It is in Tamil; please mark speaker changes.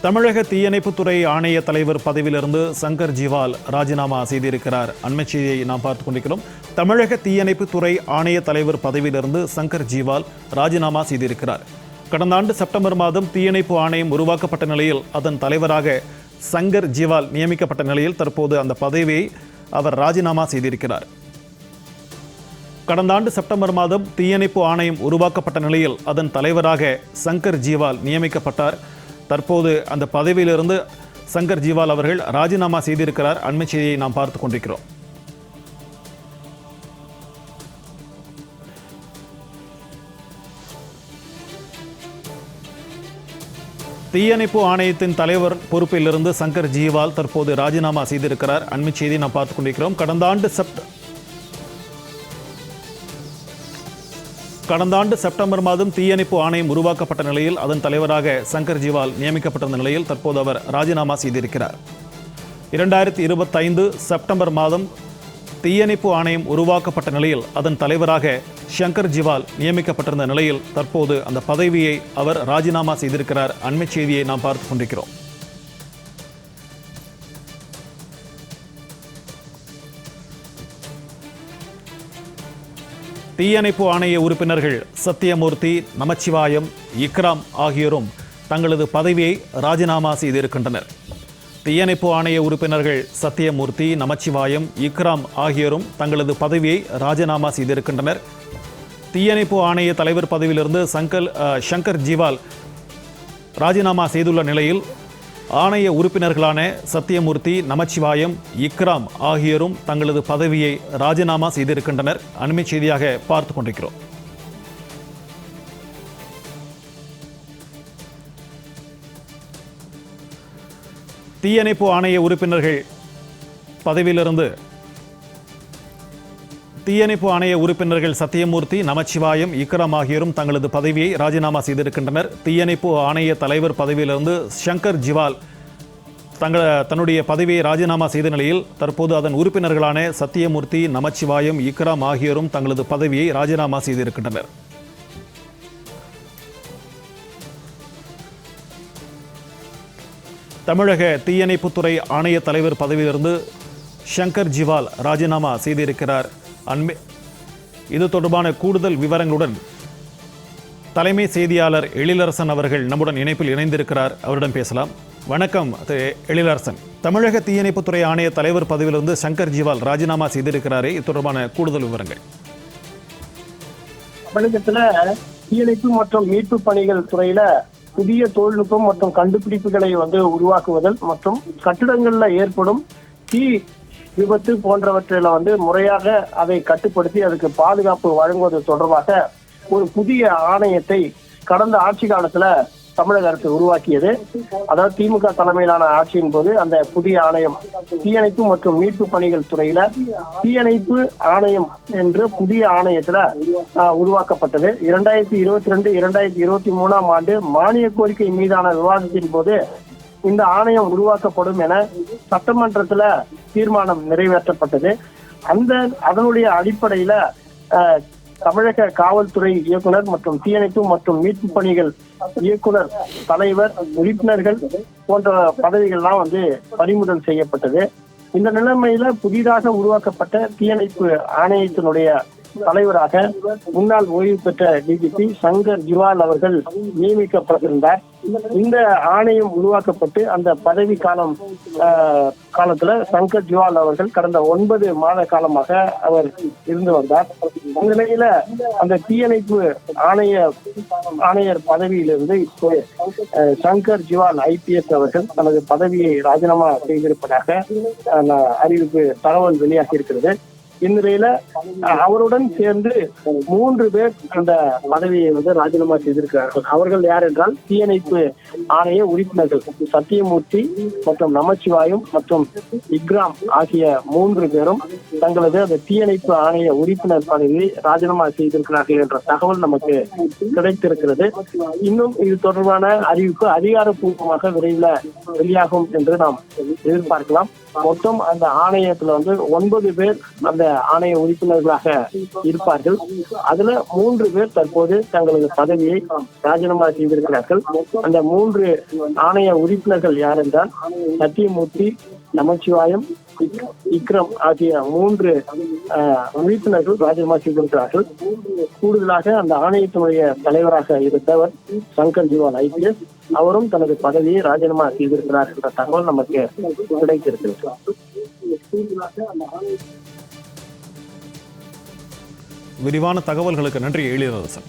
Speaker 1: தமிழக தீயணைப்புத்துறை ஆணைய தலைவர் பதவியிலிருந்து சங்கர் ஜிவால் ராஜினாமா செய்திருக்கிறார். அண்மை செய்தியை நாம் பார்த்துக் கொண்டிருக்கிறோம். தமிழக தீயணைப்புத்துறை ஆணைய தலைவர் பதவியிலிருந்து சங்கர் ஜிவால் ராஜினாமா செய்திருக்கிறார். கடந்த ஆண்டு செப்டம்பர் மாதம் தீயணைப்பு ஆணையம் உருவாக்கப்பட்ட நிலையில் அதன் தலைவராக சங்கர் ஜிவால் நியமிக்கப்பட்ட நிலையில் தற்போது அந்த பதவியை அவர் ராஜினாமா செய்திருக்கிறார். கடந்த ஆண்டு செப்டம்பர் மாதம் தீயணைப்பு ஆணையம் உருவாக்கப்பட்ட நிலையில் அதன் தலைவராக சங்கர் ஜிவால் நியமிக்கப்பட்டார். தற்போது அந்த பதவியிலிருந்து சங்கர் ஜிவால் அவர்கள் ராஜினாமா செய்திருக்கிறார். அண்மை செய்தியை நாம் பார்த்துக் கொண்டிருக்கிறோம். தீயணைப்பு ஆணையத்தின் தலைவர் பொறுப்பிலிருந்து சங்கர் ஜிவால் தற்போது ராஜினாமா செய்திருக்கிறார். அண்மை செய்தியை நாம் பார்த்துக் கொண்டிருக்கிறோம். கடந்த ஆண்டு செப்டம்பர் மாதம் தீயணைப்பு ஆணையம் உருவாக்கப்பட்ட நிலையில் அதன் தலைவராக சங்கர் ஜிவால் நியமிக்கப்பட்டிருந்த நிலையில் தற்போது அவர் ராஜினாமா செய்திருக்கிறார். 2025 செப்டம்பர் மாதம் தீயணைப்பு ஆணையம் உருவாக்கப்பட்ட நிலையில் அதன் தலைவராக சங்கர் ஜிவால் நியமிக்கப்பட்டிருந்த நிலையில் தற்போது அந்த பதவியை அவர் ராஜினாமா செய்திருக்கிறார். அண்மை செய்தியை நாம் பார்த்துக் கொண்டிருக்கிறோம். தீயணைப்பு ஆணைய உறுப்பினர்கள் சத்தியமூர்த்தி, நமச்சிவாயம், இக்ராம் ஆகியோரும் தங்களது பதவியை ராஜினாமா செய்திருக்கின்றனர். தீயணைப்பு ஆணைய உறுப்பினர்கள் சத்தியமூர்த்தி, நமச்சிவாயம், இக்ராம் ஆகியோரும் தங்களது பதவியை ராஜினாமா செய்திருக்கின்றனர். தீயணைப்பு ஆணைய தலைவர் பதவியிலிருந்து சங்கர் ஜிவால் ராஜினாமா செய்துள்ள நிலையில் ஆணைய உறுப்பினர்களான சத்தியமூர்த்தி, நமச்சிவாயம், இக்ராம் ஆகியோரும் தங்களது பதவியை ராஜினாமா செய்திருக்கின்றனர். அண்மை செய்தியாக பார்த்துக் கொண்டிருக்கிறோம். தீயணைப்பு ஆணைய உறுப்பினர்கள் பதவியிலிருந்து தீயணைப்பு ஆணைய உறுப்பினர்கள் சத்தியமூர்த்தி, நமச்சிவாயம், இக்ராம் ஆகியோரும் தங்களது பதவியை ராஜினாமா செய்திருக்கின்றனர். தீயணைப்பு ஆணைய தலைவர் பதவியிலிருந்து சங்கர் ஜிவால் தன்னுடைய பதவியை ராஜினாமா செய்த நிலையில் தற்போது அதன் உறுப்பினர்களான சத்தியமூர்த்தி, நமச்சிவாயம், இக்ராம் ஆகியோரும் தங்களது பதவியை ராஜினாமா செய்திருக்கின்றனர். தமிழக தீயணைப்புத்துறை ஆணைய தலைவர் பதவியிலிருந்து சங்கர் ஜிவால் ராஜினாமா செய்திருக்கிறார். இது தொடர்பான கூடுதல் விவரங்களுடன் தலைமை செய்தியாளர் எழிலரசன் அவர்கள் நம்முடன் இணைப்பில் இணைந்திருக்கிறார். அவரிடம் பேசலாம். வணக்கம் எழிலரசன். தமிழக தீயணைப்புத்துறை ஆணைய தலைவர் பதவியிலிருந்து சங்கர் ஜிவால் ராஜினாமா செய்திருக்கிறாரே, இது தொடர்பான கூடுதல் விவரங்கள்.
Speaker 2: தமிழகத்துல தீயணைப்பு மற்றும் மீட்பு பணிகள் துறையில புதிய தொழில்நுட்பம் மற்றும் கண்டுபிடிப்புகளை உருவாக்குவதல் மற்றும் கட்டிடங்கள்ல ஏற்படும் தீ விபத்து போன்றவற்றில முறையாக அதை கட்டுப்படுத்தி அதுக்கு பாதுகாப்பு வழங்குவது தொடர்பாக ஒரு புதிய ஆணையத்தை கடந்த ஆட்சி காலத்துல தமிழக அரசு உருவாக்கியது. அதாவது திமுக தலைமையிலான ஆட்சியின் போது அந்த புதிய ஆணையம் தீயணைப்பு மற்றும் மீட்பு பணிகள் துறையில தீயணைப்பு ஆணையம் என்ற புதிய ஆணையத்துல உருவாக்கப்பட்டது. 2022, 2023 ஆண்டு மானிய கோரிக்கை மீதான விவாதத்தின் போது இந்த ஆணையம் உருவாக்கப்படும் என சட்டமன்றத்துல தீர்மானம் நிறைவேற்றப்பட்டது. அதனுடைய அடிப்படையில தமிழக காவல்துறை இயக்குனர் மற்றும் தீயணைப்பு மற்றும் மீட்பு பணிகள் இயக்குனர், தலைவர், உறுப்பினர்கள் போன்ற பதவிகள்லாம் பறிமுதல் செய்யப்பட்டது. இந்த நிலைமையில புதிதாக உருவாக்கப்பட்ட தீயணைப்பு ஆணையத்தினுடைய தலைவராக முன்னாள் ஓய்வு பெற்ற டிஜிபி சங்கர் ஜிவால் அவர்கள் நியமிக்கப்பட்டிருந்தார். இந்த ஆணையம் உருவாக்கப்பட்டு அந்த பதவி காலத்துல சங்கர் ஜிவால் அவர்கள் கடந்த 9 மாத காலமாக அவர் இருந்து வந்தார். அந்த நிலையில அந்த தீயணைப்பு ஆணையர் பதவியிலிருந்து இப்போ சங்கர் ஜிவால் IPS அவர்கள் தனது பதவியை ராஜினாமா செய்திருப்பதாக தகவல் வெளியாகி இருக்கிறது. இந்நிலையில அவருடன் சேர்ந்து 3 பேர் அந்த பதவியை ராஜினாமா செய்திருக்கிறார்கள். அவர்கள் யார் என்றால் தீயணைப்பு ஆணைய உறுப்பினர்கள் சத்தியமூர்த்தி மற்றும் நமச்சிவாயம் மற்றும் இக்ராம் ஆகிய 3 பேரும் தங்களது அந்த தீயணைப்பு ஆணைய உறுப்பினர் பதவியை ராஜினாமா செய்திருக்கிறார்கள் என்ற தகவல் நமக்கு கிடைத்திருக்கிறது. இன்னும் இது தொடர்பான அறிவிப்பு அதிகாரப்பூர்வமாக விரைவில் வெளியாகும் என்று நாம் எதிர்பார்க்கலாம். மொத்தம் அந்த ஆணையத்துல 9 பேர் அந்த அந்த ஆணைய உறுப்பினர்களாக இருப்பார்கள். அதுல 3 பேர் தற்போது தங்களது பதவியை ராஜினாமா செய்திருக்கிறார்கள். அந்த 3 ஆணைய உறுப்பினர்கள் யார் என்றால் சத்தியமூர்த்தி, நமச்சிவாயம், விக்ரம் ஆகிய 3 உறுப்பினர்கள் ராஜினாமா செய்திருக்கிறார்கள். கூடுதலாக அந்த ஆணையத்தினுடைய தலைவராக இருந்தவர் சங்கர் ஜிவால் IPS, அவரும் தனது பதவியை ராஜினாமா செய்திருக்கிறார் என்ற தகவல் நமக்கு கிடைத்திருக்கிறது.
Speaker 1: விரிவான தகவல்களுக்கு நன்றி எழிலரசன்.